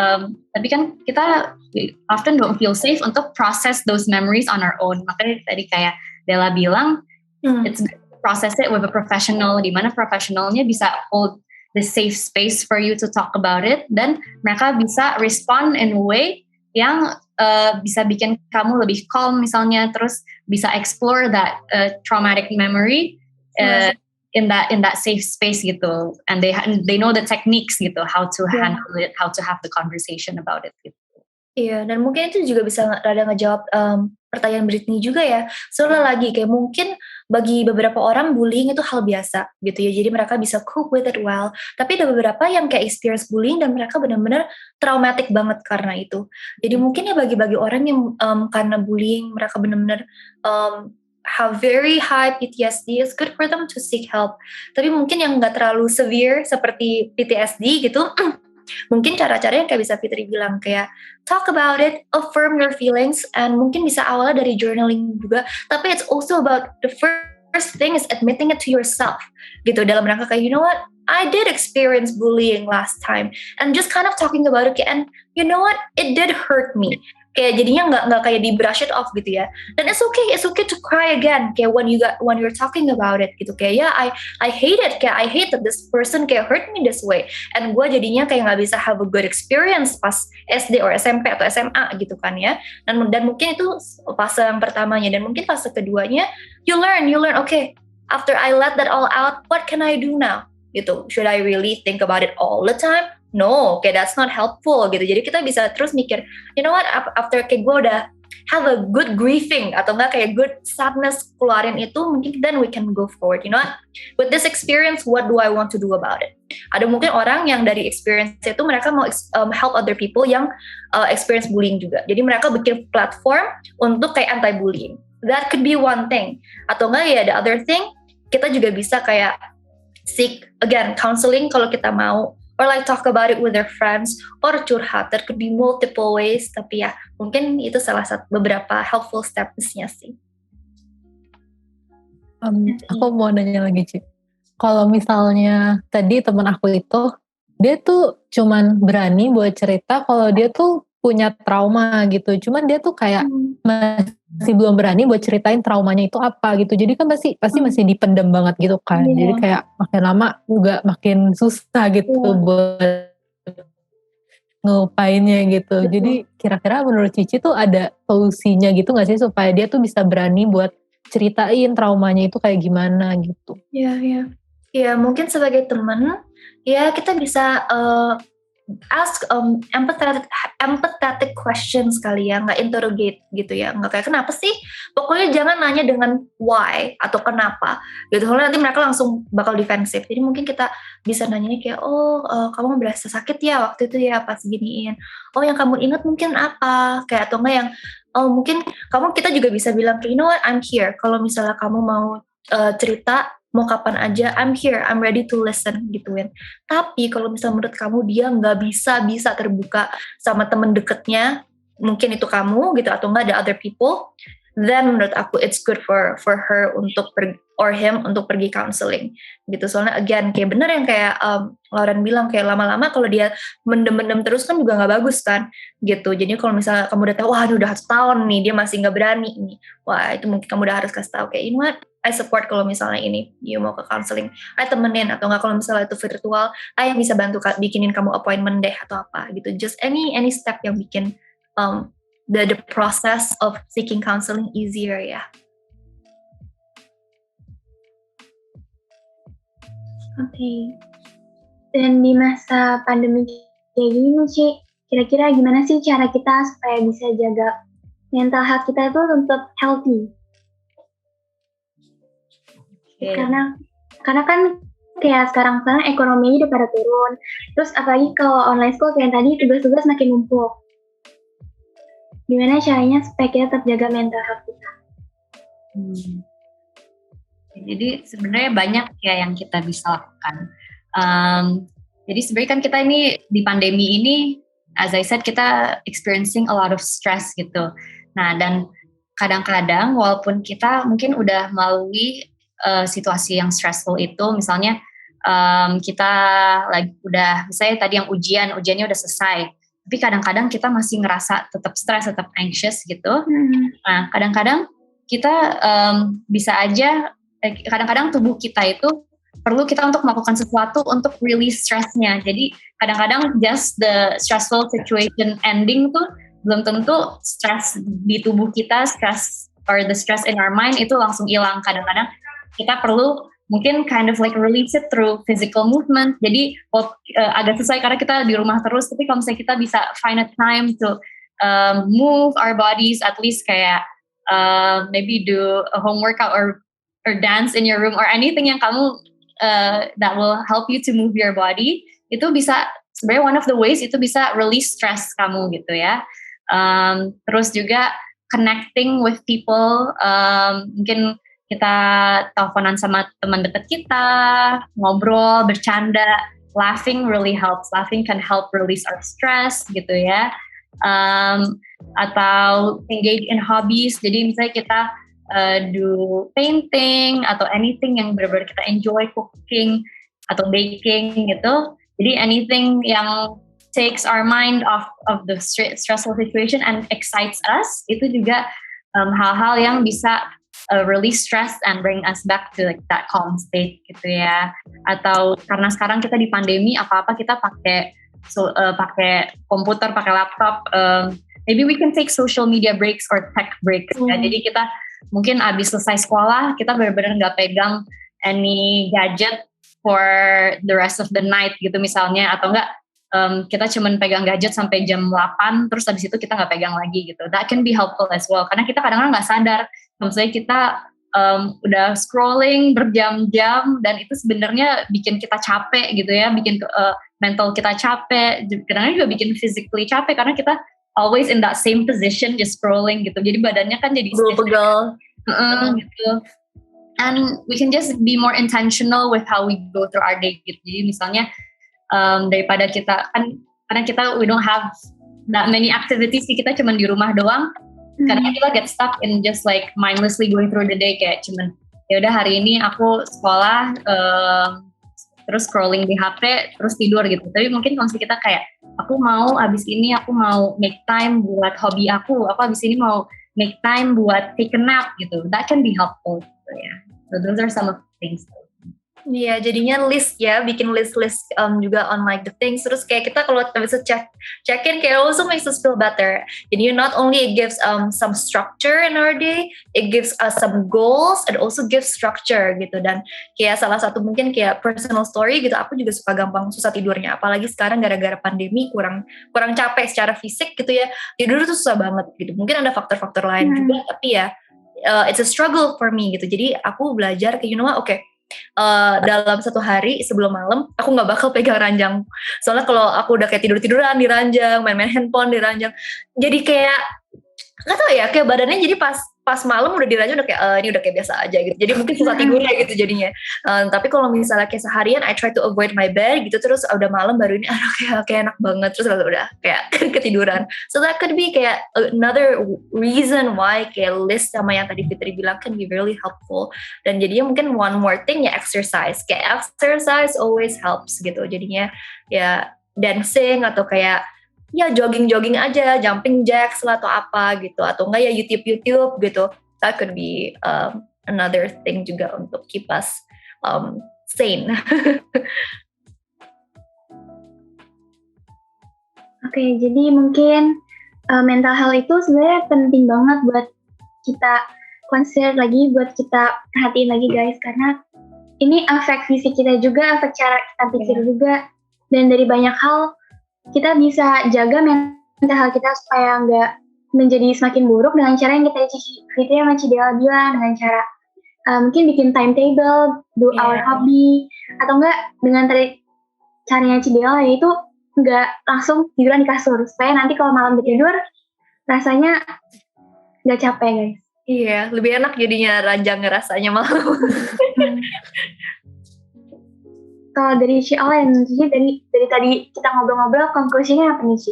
tapi kan kita often don't feel safe untuk process those memories on our own. Makanya tadi kayak Della bilang, it's good to process it with a professional, di mana professionalnya bisa hold the safe space for you to talk about it, dan mereka bisa respond in a way yang bisa bikin kamu lebih calm misalnya, terus bisa explore that traumatic memory in that safe space gitu, and they know the techniques gitu, how to handle it, how to have the conversation about it gitu. Iya, dan mungkin itu juga bisa rada ngejawab pertanyaan Britney juga ya. Soalnya lagi kayak mungkin bagi beberapa orang bullying itu hal biasa gitu ya. Jadi mereka bisa cope with it well. Tapi ada beberapa yang kayak experience bullying dan mereka benar-benar traumatic banget karena itu. Jadi mungkin ya bagi orang yang karena bullying mereka benar-benar have very high PTSD, it's good for them to seek help. Tapi mungkin yang nggak terlalu severe seperti PTSD gitu, mungkin cara-cara yang kayak bisa Fitri bilang kayak talk about it, affirm your feelings, and mungkin bisa awalnya dari journaling juga, tapi it's also about the first thing is admitting it to yourself gitu, dalam rangka kayak you know what, I did experience bullying last time, and just kind of talking about it, and you know what, it did hurt me. Kayak jadinya nggak kayak di brush it off gitu ya. Dan it's okay to cry again. Kayak when you're talking about it gitu. Kayak I hate it. Kayak I hate that this person kayak hurt me this way. And gue jadinya kayak nggak bisa have a good experience pas SD or SMP atau SMA gitu kan ya. Dan mungkin itu fase yang pertamanya. Dan mungkin fase keduanya you learn. Okay, after I let that all out, what can I do now? Gitu. Should I really think about it all the time? No, kayak that's not helpful gitu. Jadi kita bisa terus mikir, you know what, after kayak gue udah have a good grieving atau enggak kayak good sadness keluarin itu, mungkin then we can go forward. You know what, with this experience, what do I want to do about it? Ada mungkin orang yang dari experience itu mereka mau help other people yang experience bullying juga. Jadi mereka bikin platform untuk kayak anti-bullying. That could be one thing. Atau enggak ya the other thing, kita juga bisa kayak seek again counseling kalau kita mau, or like talk about it with their friends, or curhat. There could be multiple ways, tapi ya mungkin itu salah satu beberapa helpful steps-nya sih. Aku mau nanya lagi, Ci. Kalau misalnya tadi teman aku itu, dia tuh cuman berani buat cerita kalau dia tuh punya trauma gitu. Cuman dia tuh kayak masih belum berani buat ceritain traumanya itu apa gitu. Jadi kan pasti masih dipendam banget gitu kan. Jadi kayak makin lama juga makin susah gitu buat ngelupainnya gitu. Jadi kira-kira menurut Cici tuh ada solusinya gitu gak sih supaya dia tuh bisa berani buat ceritain traumanya itu kayak gimana gitu. Ya mungkin sebagai teman ya kita bisa ask empathetic questions kali ya, nggak interrogate gitu ya, nggak kayak kenapa sih, pokoknya jangan nanya dengan why atau kenapa gitu, soalnya nanti mereka langsung bakal defensif. Jadi mungkin kita bisa nanya kayak kamu berasa sakit ya waktu itu ya pas giniin, yang kamu ingat mungkin apa, kayak atau enggak yang mungkin kita juga bisa bilang you know what, I'm here, kalau misalnya kamu mau cerita mau kapan aja, I'm here, I'm ready to listen gituin. Tapi kalau misalnya menurut kamu dia nggak bisa terbuka sama temen deketnya, mungkin itu kamu gitu atau nggak ada other people, then menurut aku it's good for her untuk or him untuk pergi counseling gitu. Soalnya again kayak bener yang kayak Lauren bilang, kayak lama-lama kalau dia mendem terus kan juga nggak bagus kan gitu. Jadi kalau misalnya kamu udah tahu wah ini udah setahun nih dia masih nggak berani nih, wah itu mungkin kamu udah harus kasih tahu kayak you know what, I support kalau misalnya ini you mau ke counseling, I temenin, atau nggak kalau misalnya itu virtual, I bisa bantu bikinin kamu appointment deh atau apa gitu. Just any step yang bikin the process of seeking counseling easier ya. Oke. Dan di masa pandemi kayak gini nih, Ci, kira-kira gimana sih cara kita supaya bisa jaga mental health kita itu tetap healthy? Karena kan kayak sekarang ekonominya udah pada turun, terus apalagi kalau online school kayak tadi tugas-tugas makin numpuk. Gimana caranya supaya kita tetap jaga mental health kita? Jadi sebenarnya banyak ya yang kita bisa lakukan. Jadi sebenarnya kan kita ini di pandemi ini, as I said, kita experiencing a lot of stress gitu. Nah dan kadang-kadang walaupun kita mungkin udah melalui situasi yang stressful itu, misalnya kita lagi udah misalnya tadi yang ujiannya udah selesai, tapi kadang-kadang kita masih ngerasa tetap stres, tetap anxious gitu. Nah kadang-kadang kita bisa aja kadang-kadang tubuh kita itu perlu kita untuk melakukan sesuatu untuk release stressnya. Jadi kadang-kadang just the stressful situation ending tuh belum tentu stress di tubuh kita, stress or the stress in our mind itu langsung hilang. Kadang-kadang kita perlu mungkin kind of like release it through physical movement. Jadi agak susah karena kita di rumah terus, tapi kalau misalnya kita bisa find a time to move our bodies, at least kayak maybe do a home workout or dance in your room or anything yang kamu that will help you to move your body, itu bisa sebenarnya one of the ways itu bisa release stress kamu gitu ya. Terus juga connecting with people, mungkin kita teleponan sama teman dekat kita, ngobrol, bercanda, laughing really helps. Laughing can help release our stress gitu ya. Atau engage in hobbies. Jadi misalnya kita do painting atau anything yang benar-benar kita enjoy, cooking atau baking gitu. Jadi anything yang takes our mind off of the stressful situation and excites us, itu juga hal-hal yang bisa release stress and bring us back to like that calm state gitu ya. Atau karena sekarang kita di pandemi, apa-apa kita pakai komputer, pakai laptop, maybe we can take social media breaks or tech breaks ya. Jadi kita mungkin abis selesai sekolah, kita benar-benar nggak pegang any gadget for the rest of the night gitu misalnya, atau enggak kita cuman pegang gadget sampai jam 8, terus habis itu kita nggak pegang lagi gitu. That can be helpful as well, karena kita kadang-kadang nggak sadar, misalnya kita udah scrolling berjam-jam, dan itu sebenarnya bikin kita capek gitu ya, bikin mental kita capek, kadang-kadang juga bikin physically capek, karena kita always in that same position just scrolling gitu, jadi badannya kan jadi pegel gitu. And we can just be more intentional with how we go through our day gitu. Jadi misalnya daripada kita kan, karena kita we don't have that many activities, kita cuman di rumah doang. Karena kita get stuck in just like mindlessly going through the day, kayak cuman ya udah hari ini aku sekolah terus scrolling di HP terus tidur gitu. Tapi mungkin kalau kita kayak aku mau abis ini aku mau make time buat hobi aku abis ini mau make time buat take a nap gitu. That can be helpful gitu ya. So those are some of the things. Iya, jadinya list ya, bikin list juga on like the things. Terus kayak kita kalau bisa check in, kayak also makes us feel better. Jadi not only it gives some structure in our day, it gives us some goals, and also gives structure gitu. Dan kayak salah satu mungkin kayak personal story gitu, aku juga suka gampang susah tidurnya. Apalagi sekarang gara-gara pandemi kurang capek secara fisik gitu ya. Tidur tuh susah banget gitu. Mungkin ada faktor-faktor lain juga, tapi ya it's a struggle for me gitu. Jadi aku belajar kayak dalam satu hari sebelum malam aku nggak bakal pegang ranjang, soalnya kalau aku udah kayak tiduran di ranjang, main handphone di ranjang, jadi kayak nggak tahu ya, kayak badannya jadi pas malam udah di ranjang udah kayak ini udah kayak biasa aja gitu, jadi mungkin susah tidurnya gitu jadinya. Tapi kalau misalnya kayak seharian I try to avoid my bed gitu, terus udah malam baru ini kayak enak banget, terus udah kayak ketiduran. So that could be kayak another reason why kayak list sama yang tadi Fitri bilang can be really helpful. Dan jadinya mungkin one more thing ya, exercise. Kayak exercise always helps gitu, jadinya ya dancing atau kayak ya jogging aja, jumping jacks lah atau apa gitu, atau enggak ya YouTube gitu. That could be another thing juga untuk keep us sane. Oke, jadi mungkin mental health itu sebenarnya penting banget buat kita consider lagi, buat kita perhatiin lagi guys, karena ini efek fisik kita juga, efek cara kita pikir juga, dan dari banyak hal kita bisa jaga mental health kita supaya nggak menjadi semakin buruk dengan cara yang kita Fitri sama Cidela bilang, dengan cara mungkin bikin timetable, do our hobby, atau enggak dengan caranya Cidela, yaitu nggak langsung tiduran di kasur, supaya nanti kalau malam tidur rasanya nggak capek guys. Iya, lebih enak jadinya ranjangnya rasanya malam. Kalau dari Ciolin, jadi dari tadi kita ngobrol-ngobrol, konklusinya apa nih Ci?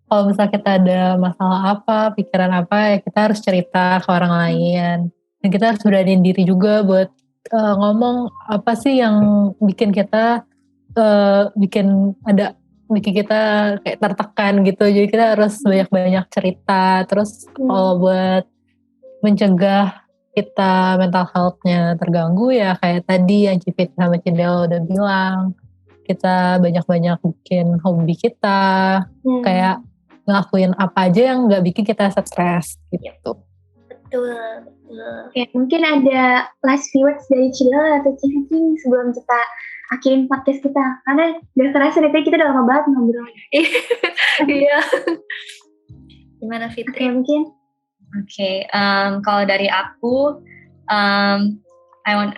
Kalau misalnya kita ada masalah apa, pikiran apa, ya kita harus cerita ke orang lain. Dan kita harus beraniin diri juga buat ngomong apa sih yang bikin kita bikin kita kayak tertekan gitu. Jadi kita harus banyak-banyak cerita. Terus kalau buat mencegah kita mental health-nya terganggu ya kayak tadi yang Cipit sama Cidel udah bilang, kita banyak-banyak bikin hobi kita, kayak ngelakuin apa aja yang gak bikin kita stres gitu. Betul. Oke, mungkin ada last few words dari Cidel atau Cici sebelum kita akhirin podcast kita, karena udah terasa dari tadi kita udah lama banget ngobrol. Iya. Gimana Fitri? Oke, mungkin. Oke, kalau dari aku,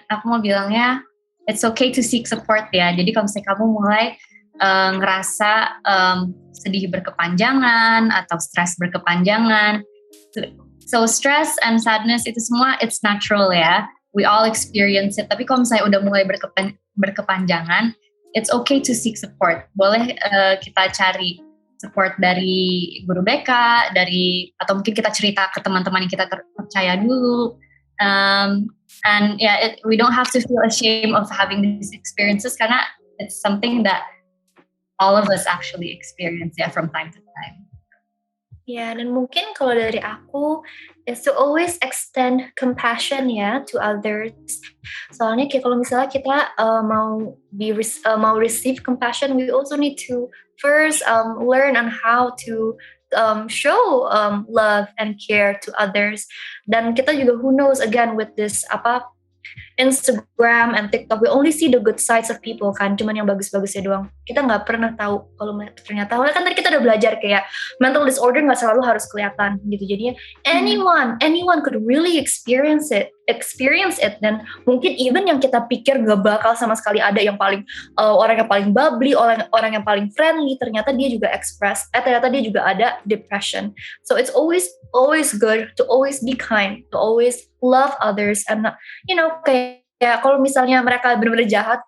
aku mau bilangnya, it's okay to seek support ya. Jadi kalau misalnya kamu mulai ngerasa sedih berkepanjangan atau stres berkepanjangan, so stress and sadness itu semua it's natural ya. We all experience it. Tapi kalau misalnya udah mulai berkepanjangan, it's okay to seek support. Boleh kita cari support dari guru BK, atau mungkin kita cerita ke teman-teman yang kita percaya dulu. And yeah, we don't have to feel ashamed of having these experiences karena it's something that all of us actually experience ya from time to time. Ya, dan mungkin kalau dari aku is to always extend compassion ya to others. Soalnya kayak kalau misalnya kita mau receive compassion, we also need to first learn on how to show love and care to others. Dan kita juga who knows again with this Instagram and TikTok, we only see the good sides of people kan, cuman yang bagus-bagusnya doang. Kita nggak pernah tahu kalau ternyata, kan tadi kita udah belajar kayak mental disorder nggak selalu harus kelihatan gitu. Jadinya anyone could really experience it, dan mungkin even yang kita pikir gak bakal sama sekali ada yang paling orang yang paling bubbly, orang yang paling friendly, ternyata dia juga ternyata dia juga ada depression. So it's always good to always be kind, to always love others, and kayak kalau misalnya mereka benar-benar jahat,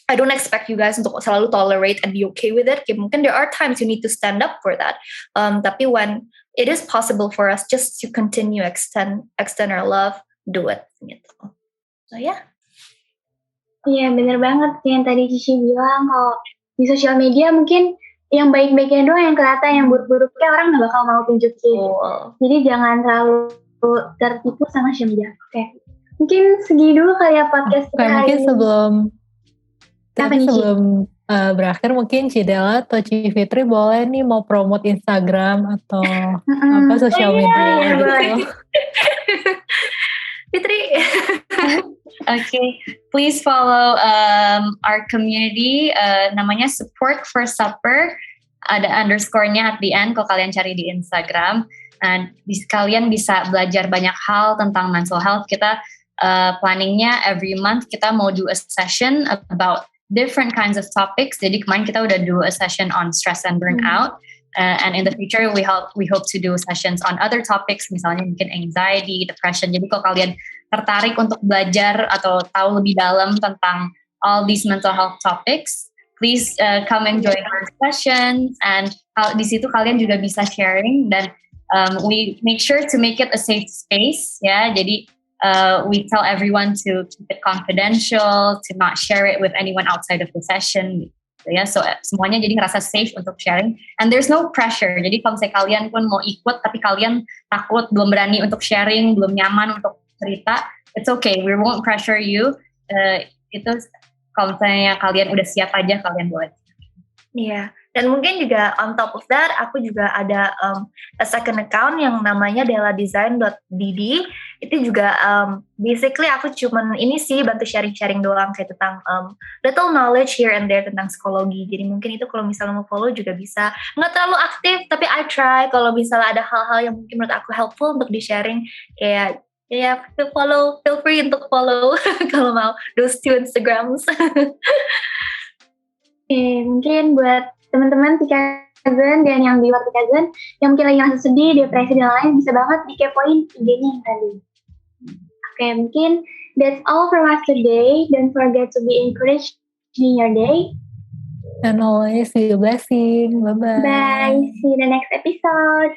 I don't expect you guys untuk selalu tolerate and be okay with it. Kayak mungkin there are times you need to stand up for that. Tapi when it is possible for us just to continue extend our love, do it gitu. So yeah. Iya, bener banget yang tadi Cici bilang, kalau di sosial media mungkin yang baik-baiknya doang yang kelihatan, yang buruk-buruknya orang gak bakal mau tunjukin. Jadi jangan terlalu tertipu sama sosial media. Oke. Mungkin segini dulu kali ya podcast kita hari ini. Sebelum berakhir mungkin Cidela atau Cifitri boleh nih mau promote Instagram atau sosial media gitu. Fitri. Okay, please follow our community, namanya Support for Supper, ada underscore-nya at the end kalau kalian cari di Instagram. Dan kalian bisa belajar banyak hal tentang mental health. Kita planningnya every month kita mau do a session about different kinds of topics. Jadi kemarin kita udah do a session on stress and burnout, and in the future we hope to do sessions on other topics, misalnya mungkin anxiety, depression. Jadi kalau kalian tertarik untuk belajar atau tahu lebih dalam tentang all these mental health topics, please come and join our sessions. And di situ kalian juga bisa sharing, dan we make sure to make it a safe space ya. Jadi we tell everyone to keep it confidential, to not share it with anyone outside of the session ya. So semuanya jadi ngerasa safe untuk sharing, and there's no pressure. Jadi kalau misalnya kalian pun mau ikut tapi kalian takut, belum berani untuk sharing, belum nyaman untuk cerita, it's okay, we won't pressure you. Itu kalau misalnya kalian udah siap aja, kalian boleh. Iya, dan mungkin juga on top of that, aku juga ada a second account yang namanya deladesign.dd. Itu juga basically aku cuman ini sih bantu sharing-sharing doang kayak tentang little knowledge here and there tentang psikologi. Jadi mungkin itu kalau misalnya mau follow juga bisa. Nggak terlalu aktif, tapi I try kalau misalnya ada hal-hal yang mungkin menurut aku helpful untuk di-sharing, kayak feel free untuk follow kalau mau those two Instagrams. Mungkin buat teman-teman Pikazen dan yang di luar Pikazen yang mungkin lagi ngerasa sedih, depresi dan lain, bisa banget dikepoin IG-nya yang tadi. Oke, mungkin that's all from us today. Don't forget to be encouraged in your day. And always be a blessing. Bye-bye. Bye. See you in the next episode.